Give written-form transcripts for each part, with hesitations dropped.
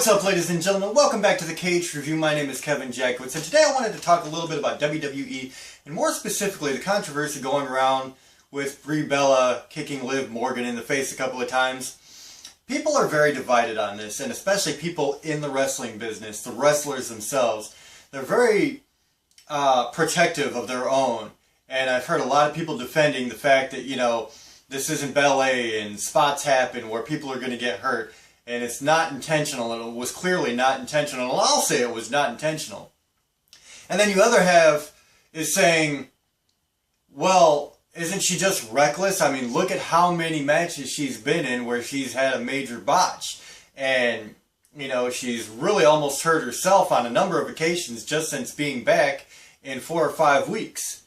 What's up, ladies and gentlemen? Welcome back to the Kaged Review. My name is Kevin Jackowitz, and today I wanted to talk a little bit about WWE, and more specifically the controversy going around with Brie Bella kicking Liv Morgan in the face a couple of times. People are very divided on this, and especially people in the wrestling business, the wrestlers themselves. They're very protective of their own, and I've heard a lot of people defending the fact that, you know, this isn't ballet and spots happen where people are going to get hurt. And it's not intentional, and it was clearly not intentional, and I'll say it was not intentional. And then you other have is saying, well, isn't she just reckless? I mean, look at how many matches she's been in where she's had a major botch. And, you know, she's really almost hurt herself on a number of occasions just since being back in 4 or 5 weeks.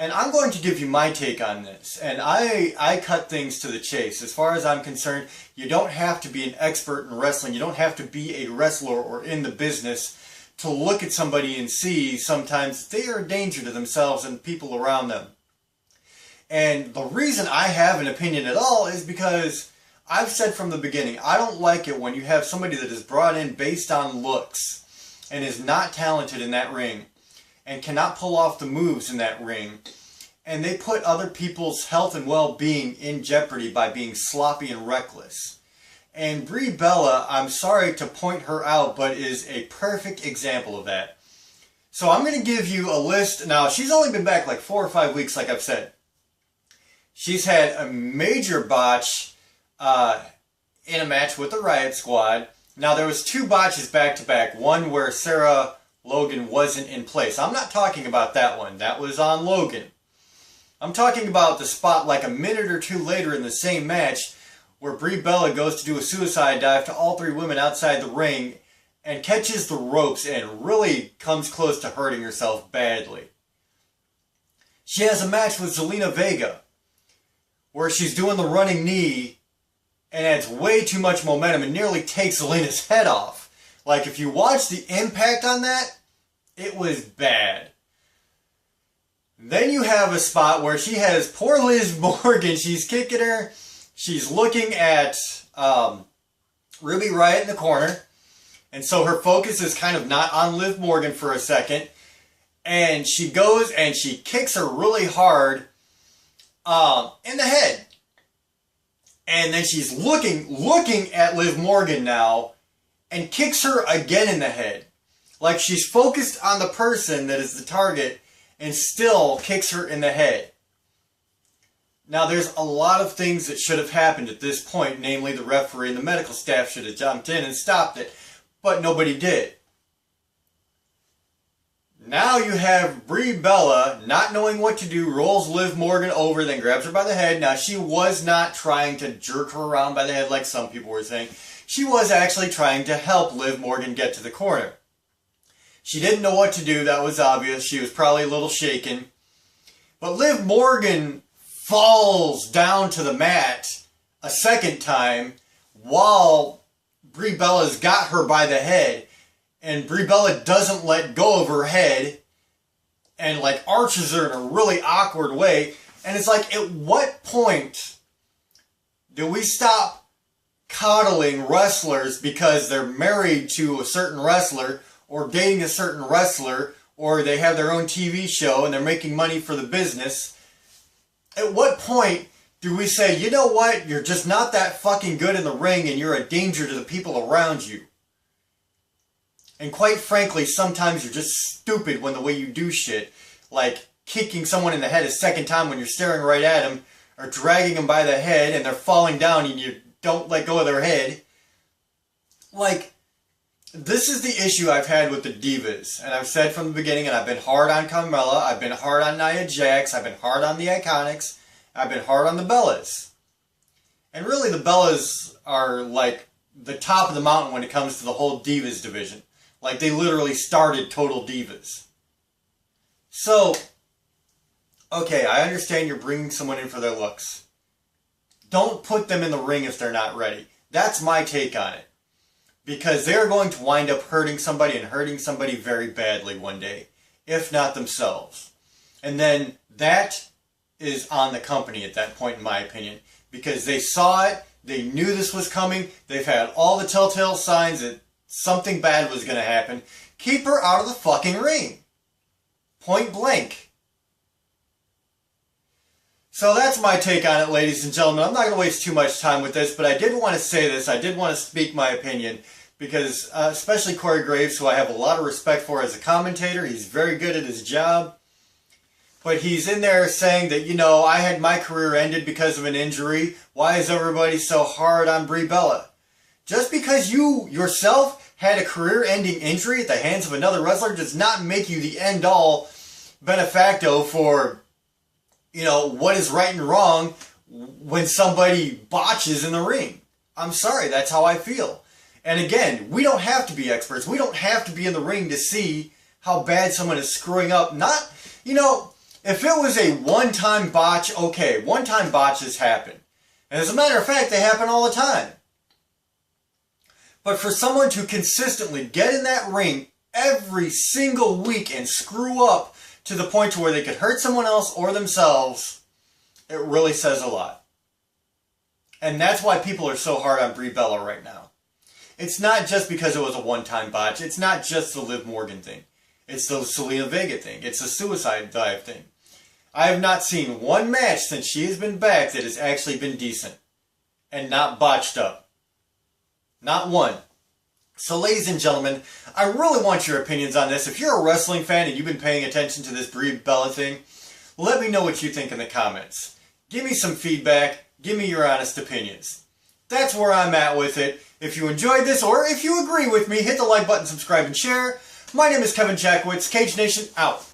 And I'm going to give you my take on this, and I cut things to the chase. As far as I'm concerned, you don't have to be an expert in wrestling. You don't have to be a wrestler or in the business to look at somebody and see sometimes they are a danger to themselves and people around them. And the reason I have an opinion at all is because I've said from the beginning, I don't like it when you have somebody that is brought in based on looks and is not talented in that ring and cannot pull off the moves in that ring, and they put other people's health and well-being in jeopardy by being sloppy and reckless. And Brie Bella, I'm sorry to point her out, but is a perfect example of that. So I'm going to give you a list. Now, she's only been back like 4 or 5 weeks, like I've said. She's had a major botch in a match with the Riot Squad. Now, there was 2 botches back-to-back. One where Sarah Logan wasn't in place. I'm not talking about that one. That was on Logan. I'm talking about the spot like a minute or 2 later in the same match where Brie Bella goes to do a suicide dive to all 3 women outside the ring and catches the ropes and really comes close to hurting herself badly. She has a match with Zelina Vega where she's doing the running knee and adds way too much momentum and nearly takes Zelina's head off. Like, if you watch the impact on that, it was bad. Then you have a spot where she has poor Liv Morgan. She's kicking her. She's looking at Ruby Riott in the corner. And so her focus is kind of not on Liv Morgan for a second. And she goes and she kicks her really hard in the head. And then she's looking at Liv Morgan now and kicks her again in the head. Like she's focused on the person that is the target and still kicks her in the head. Now, there's a lot of things that should have happened at this point, namely the referee and the medical staff should have jumped in and stopped it, but nobody did. Now you have Brie Bella, not knowing what to do, rolls Liv Morgan over, then grabs her by the head. Now, she was not trying to jerk her around by the head like some people were saying. She was actually trying to help Liv Morgan get to the corner. She didn't know what to do, that was obvious. She was probably a little shaken. But Liv Morgan falls down to the mat a second time while Brie Bella's got her by the head. And Brie Bella doesn't let go of her head and like arches her in a really awkward way. And it's like, at what point do we stop coddling wrestlers because they're married to a certain wrestler or dating a certain wrestler, or they have their own TV show and they're making money for the business? At what point do we say, you know what, you're just not that fucking good in the ring and you're a danger to the people around you? And quite frankly, sometimes you're just stupid when the way you do shit, like kicking someone in the head a second time when you're staring right at them, or dragging them by the head and they're falling down and you don't let go of their head. Like, this is the issue I've had with the Divas, and I've said from the beginning, and I've been hard on Carmella, I've been hard on Nia Jax, I've been hard on the Iconics, I've been hard on the Bellas. And really the Bellas are like the top of the mountain when it comes to the whole Divas division. Like, they literally started Total Divas. So, okay, I understand you're bringing someone in for their looks. Don't put them in the ring if they're not ready. That's my take on it. Because they're going to wind up hurting somebody and hurting somebody very badly one day, if not themselves. And then that is on the company at that point, in my opinion, because they saw it, They knew this was coming. They've had all the telltale signs that something bad was going to happen. Keep her out of the fucking ring. Point blank. So that's my take on it, ladies and gentlemen. I'm not going to waste too much time with this, but I did want to say this. I did want to speak my opinion because especially Corey Graves, who I have a lot of respect for as a commentator. He's very good at his job. But he's in there saying that, you know, I had my career ended because of an injury. Why is everybody so hard on Brie Bella? Just because you yourself had a career-ending injury at the hands of another wrestler does not make you the end-all benefacto for, you know, what is right and wrong when somebody botches in the ring. I'm sorry, that's how I feel. And again, we don't have to be experts. We don't have to be in the ring to see how bad someone is screwing up. Not, you know, if it was a one-time botch, okay, one-time botches happen. And as a matter of fact, they happen all the time. But for someone to consistently get in that ring every single week and screw up to the point to where they could hurt someone else or themselves, it really says a lot. And that's why people are so hard on Brie Bella right now. It's not just because it was a one-time botch. It's not just the Liv Morgan thing. It's the Selena Vega thing. It's the suicide dive thing. I have not seen one match since she has been back that has actually been decent and not botched up. Not one. So ladies and gentlemen, I really want your opinions on this. If you're a wrestling fan and you've been paying attention to this Brie Bella thing, let me know what you think in the comments. Give me some feedback. Give me your honest opinions. That's where I'm at with it. If you enjoyed this or if you agree with me, hit the like button, subscribe, and share. My name is Kevin Jackowitz. Kaged Nation out.